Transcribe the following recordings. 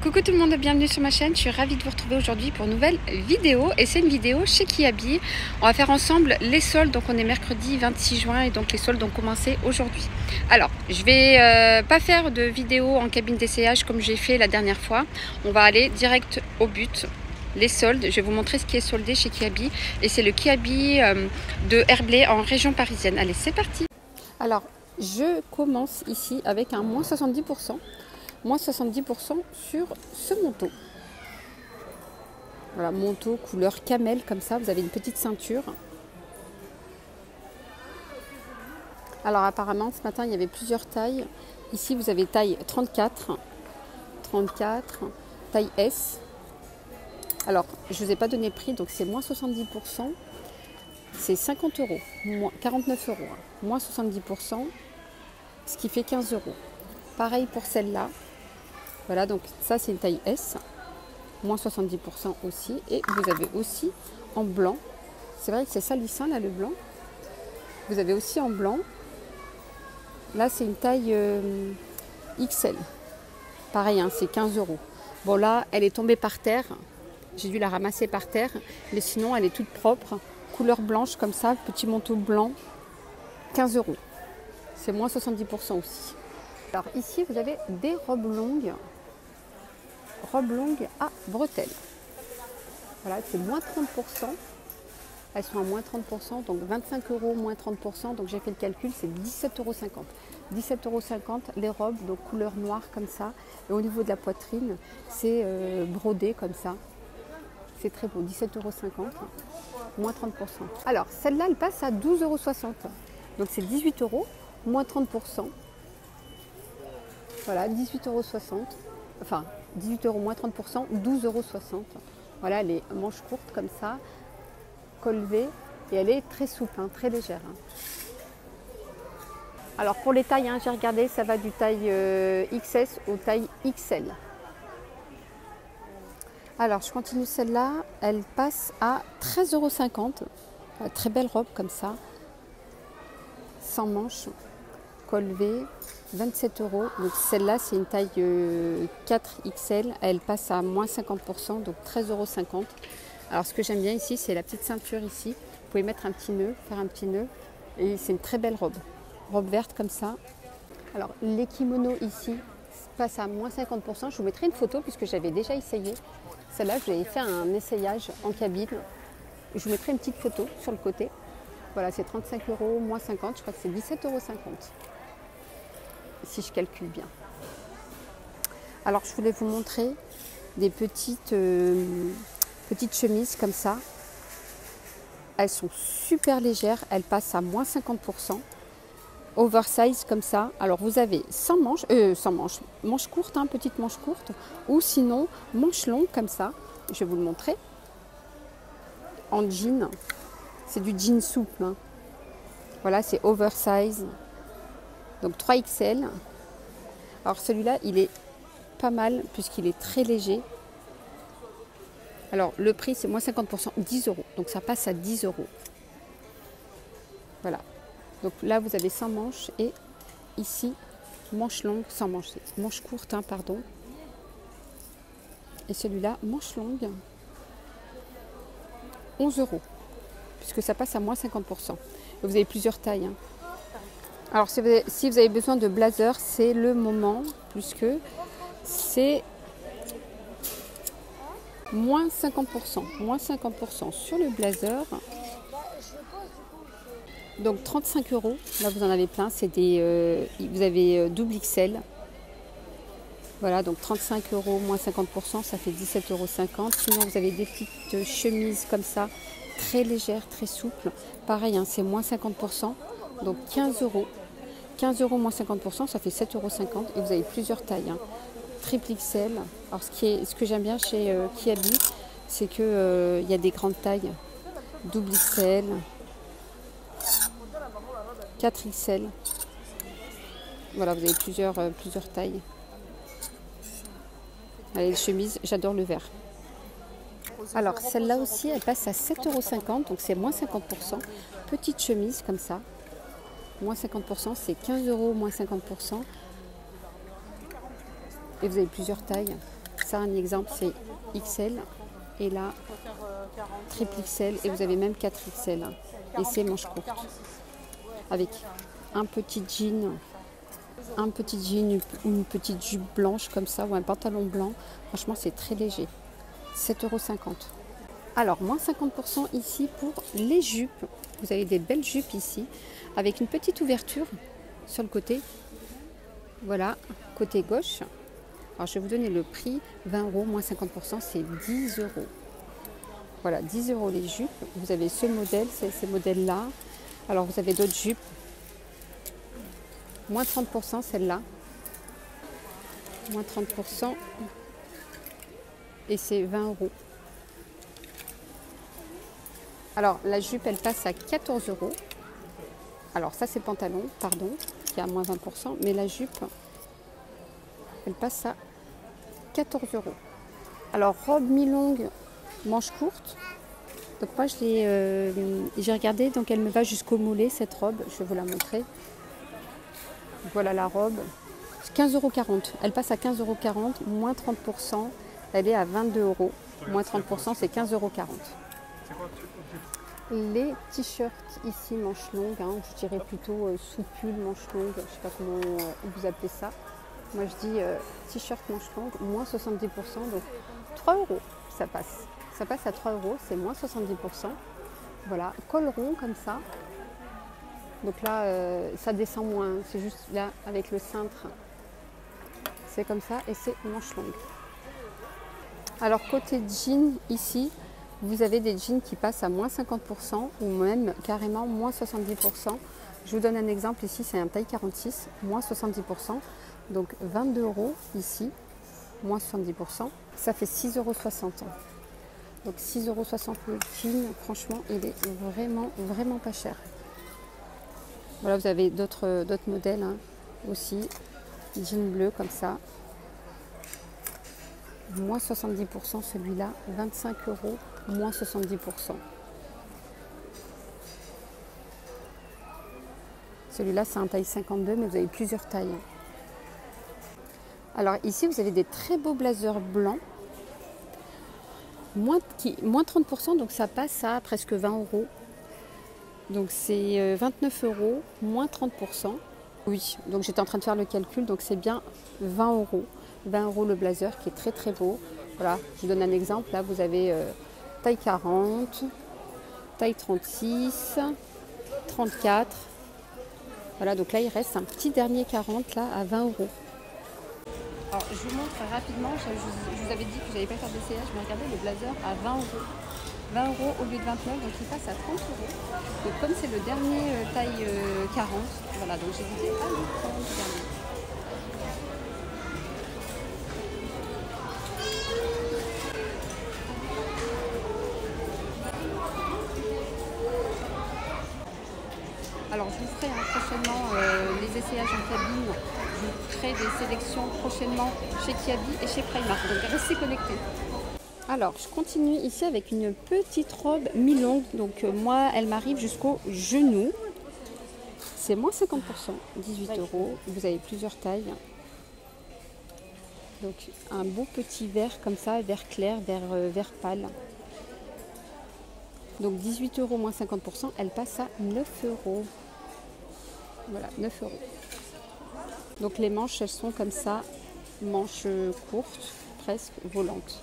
Coucou tout le monde, bienvenue sur ma chaîne. Je suis ravie de vous retrouver aujourd'hui pour une nouvelle vidéo. Et c'est une vidéo chez Kiabi. On va faire ensemble les soldes. Donc on est mercredi 26 juin et donc les soldes ont commencé aujourd'hui. Alors je vais pas faire de vidéo en cabine d'essayage comme j'ai fait la dernière fois. On va aller direct au but. Les soldes, je vais vous montrer ce qui est soldé chez Kiabi. Et c'est le Kiabi de Herblay en région parisienne. Allez, c'est parti. Alors je commence ici avec un moins 70%. Moins 70% sur ce manteau. Voilà, manteau couleur camel comme ça, vous avez une petite ceinture. Alors apparemment ce matin il y avait plusieurs tailles. Ici vous avez taille 34, taille S. Alors je ne vous ai pas donné le prix, donc c'est moins 70%. C'est 50 euros, moins 49 euros, moins 70%, ce qui fait 15 euros. Pareil pour celle-là. Voilà, donc ça c'est une taille S, moins 70% aussi. Et vous avez aussi en blanc, c'est vrai que c'est salissant là le blanc. Vous avez aussi en blanc, là c'est une taille XL. Pareil, hein, c'est 15 euros. Bon là, elle est tombée par terre, j'ai dû la ramasser par terre, mais sinon elle est toute propre, couleur blanche comme ça, petit manteau blanc, 15 euros. C'est moins 70% aussi. Alors ici vous avez des robes longues à bretelles. Voilà, c'est moins 30%. Elles sont à moins 30%, donc 25 euros moins 30%. Donc j'ai fait le calcul, c'est 17,50 euros. 17,50 € les robes, donc couleur noire comme ça. Et au niveau de la poitrine, c'est brodé comme ça. C'est très beau, 17,50 €, moins 30%. Alors celle-là, elle passe à 12,60 €. Donc c'est 18 euros, moins 30%. Voilà, 18,60 €. Enfin, 18 euros moins 30%, 12,60 €. Voilà, elle est manche courte comme ça, col V, et elle est très souple, hein, très légère. Hein. Alors pour les tailles, hein, j'ai regardé, ça va du taille XS au taille XL. Alors je continue celle-là, elle passe à 13,50 €. Très belle robe comme ça, sans manches, col V. 27 euros. Donc celle-là, c'est une taille 4XL. Elle passe à moins 50%, donc 13,50 €. Alors ce que j'aime bien ici, c'est la petite ceinture ici. Vous pouvez mettre un petit nœud, faire un petit nœud. Et c'est une très belle robe. Robe verte comme ça. Alors les kimonos ici passent à moins 50%. Je vous mettrai une photo puisque j'avais déjà essayé. Celle-là, j'avais fait un essayage en cabine. Je vous mettrai une petite photo sur le côté. Voilà, c'est 35 euros, moins 50. Je crois que c'est 17,50 €. Si je calcule bien. Alors je voulais vous montrer des petites chemises comme ça. Elles sont super légères, elles passent à moins 50%. Oversize comme ça. Alors vous avez sans manches, manche courte, hein, petite manche courte, ou sinon manche longue comme ça. Je vais vous le montrer. En jean, c'est du jean souple. Hein. Voilà, c'est oversize. Donc 3XL. Alors celui-là, il est pas mal puisqu'il est très léger. Alors le prix, c'est moins 50%, 10 euros. Donc ça passe à 10 euros. Voilà. Donc là, vous avez sans manches et ici, manche longue, sans manche. Manche courte, hein, pardon. Et celui-là, manche longue, 11 euros. Puisque ça passe à moins 50%. Et vous avez plusieurs tailles. Hein. Alors si vous avez besoin de blazer, c'est le moment, puisque c'est moins 50%. Moins 50% sur le blazer. Donc 35 euros. Là vous en avez plein. C'est vous avez double XL. Voilà, donc 35 euros moins 50%, ça fait 17,50 €. Sinon vous avez des petites chemises comme ça, très légères, très souples. Pareil, hein, c'est moins 50%. Donc 15 euros. 15 euros moins 50%, ça fait 7,50 € et vous avez plusieurs tailles. Hein. Triple XL. Alors ce que j'aime bien chez Kiabi, c'est qu'il y a des grandes tailles. Double XL, 4XL. Voilà, vous avez plusieurs tailles. Allez, les chemises, j'adore le vert. Alors celle-là aussi, elle passe à 7,50 €, donc c'est moins 50%. Petite chemise comme ça. Moins 50%, c'est 15 euros moins 50%. Et vous avez plusieurs tailles. ça, un exemple, c'est XL. Et là, triple XL. Et vous avez même 4XL. Et c'est manche courte. Avec un petit jean, une petite jupe blanche comme ça, ou un pantalon blanc. Franchement, c'est très léger. 7,50 €. Alors, moins 50% ici pour les jupes. Vous avez des belles jupes ici, avec une petite ouverture sur le côté. Voilà, côté gauche. Alors, je vais vous donner le prix. 20 €, moins 50%, c'est 10 €. Voilà, 10 € les jupes. Vous avez ce modèle, ces modèles-là. Alors, vous avez d'autres jupes. Moins 30%, celle-là. Moins 30%. Et c'est 20 €. Alors, la jupe, elle passe à 14 €. Alors, ça, c'est le pantalon, pardon, qui est à moins 20%. Mais la jupe, elle passe à 14 €. Alors, robe mi-longue, manche courte. Donc, moi, j'ai regardé. Donc, elle me va jusqu'au mollet, cette robe. Je vais vous la montrer. Voilà la robe. 15,40 €. Elle passe à 15,40 €. Moins 30%. Elle est à 22 €. Moins 30%, c'est 15,40 €. Les t-shirts ici, manches longues, hein, je dirais plutôt sous-pull, manches longues, je ne sais pas comment vous appelez ça. Moi je dis t-shirt manches longues, moins 70%, donc 3 € ça passe. Ça passe à 3 €, c'est moins 70%. Voilà, col rond comme ça. Donc là, ça descend moins, c'est juste là avec le cintre. C'est comme ça et c'est manches longues. Alors côté jean ici, vous avez des jeans qui passent à moins 50% ou même carrément moins 70%. Je vous donne un exemple ici, c'est un taille 46, moins 70%. Donc 22 € ici, moins 70%. Ça fait 6,60 €. Donc 6,60 € le jean, franchement, il est vraiment pas cher. Voilà, vous avez d'autres modèles hein, aussi. Jean bleu comme ça. Moins 70% celui-là, 25 €, moins 70%. Celui-là, c'est un taille 52, mais vous avez plusieurs tailles. Alors ici, vous avez des très beaux blazers blancs. Moins 30%, donc ça passe à presque 20 €. Donc c'est 29 €, moins 30%. Oui, donc j'étais en train de faire le calcul, donc c'est bien 20 €. 20 € le blazer qui est très beau. Voilà, je vous donne un exemple. Là, vous avez taille 40, taille 36, 34. Voilà, donc là, il reste un petit dernier 40 là à 20 €. Alors, je vous montre rapidement. Je vous avais dit que je n'allais pas faire d'essayage, mais regardez le blazer à 20 €. 20 € au lieu de 29, donc il passe à 30 €. Donc comme c'est le dernier taille 40, voilà, donc j'ai dit à le prendre le dernier. Alors je vous ferai prochainement les essayages en cabine. Je vous ferai des sélections prochainement chez Kiabi et chez Primark. Donc restez connectés. Alors je continue ici avec une petite robe mi-longue. Donc moi elle m'arrive jusqu'au genou. C'est moins 50%, 18 €. Vous avez plusieurs tailles. Donc un beau petit vert comme ça, vert clair, vert pâle. Donc 18 € moins 50%, elle passe à 9 €. Voilà, 9 €. Donc les manches, elles sont comme ça, manches courtes, presque volantes.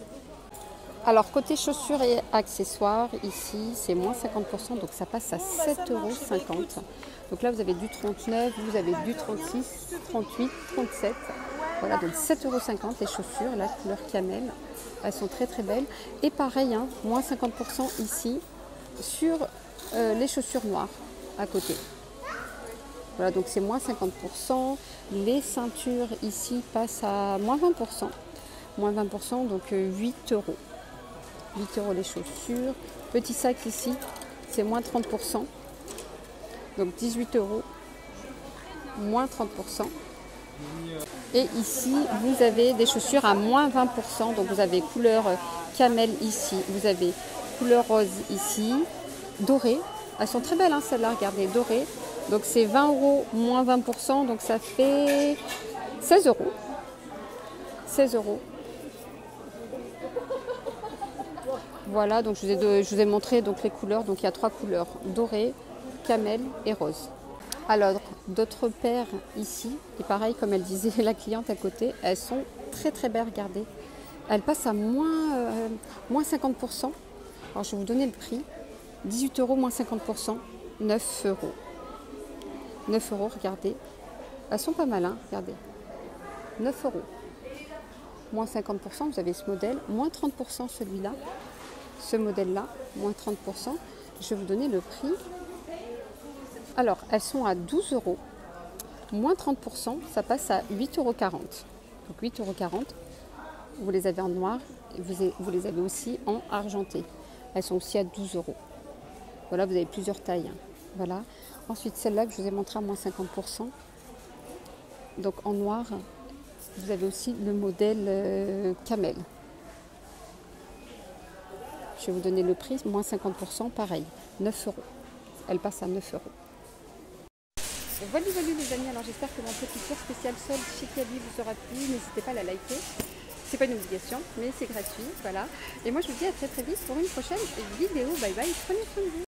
Alors côté chaussures et accessoires, ici c'est moins 50%, donc ça passe à 7,50 €. Donc là vous avez du 39, vous avez du 36, 38, 37. Voilà, donc 7,50 € les chaussures, la couleur camel. Elles sont très belles. Et pareil, hein, moins 50% ici sur les chaussures noires à côté. Voilà, donc c'est moins 50%. Les ceintures ici passent à moins 20%. Moins 20%, donc 8 €. 8 € les chaussures. Petit sac ici, c'est moins 30%. Donc 18 €, moins 30%. Et ici, vous avez des chaussures à moins 20%. Donc vous avez couleur camel ici. Vous avez couleur rose ici. Dorée. Elles sont très belles, hein, celles-là, regardez, dorées. Donc c'est 20 € moins 20%. Donc ça fait 16 €. 16 €. Voilà, donc je vous ai montré donc les couleurs. Donc il y a 3 couleurs, doré, camel et rose. Alors, d'autres paires ici, et pareil, comme elle disait la cliente à côté, elles sont très très belles, regardez. Elles passent à moins 50%. Alors, je vais vous donner le prix. 18 euros moins 50%, 9 euros. 9 euros, regardez. Elles sont pas mal, hein, regardez. 9 euros. Moins 50%, vous avez ce modèle. Moins 30% celui-là. Ce modèle-là, moins 30%. Je vais vous donner le prix. Alors, elles sont à 12 euros. Moins 30%, ça passe à 8,40 euros. Donc 8,40 euros. Vous les avez en noir. Et vous les avez aussi en argenté. Elles sont aussi à 12 euros. Voilà, vous avez plusieurs tailles. Voilà. Ensuite, celle-là que je vous ai montré à moins 50%. Donc en noir, vous avez aussi le modèle camel. Je vais vous donner le prix, moins 50%, pareil, 9 euros. Elle passe à 9 euros. Voilà les amis, alors j'espère que mon petit tour spécial solde chez Kiabi vous aura plu. N'hésitez pas à la liker. C'est pas une obligation, mais c'est gratuit, voilà. Et moi je vous dis à très très vite pour une prochaine vidéo. Bye bye, prenez soin de vous.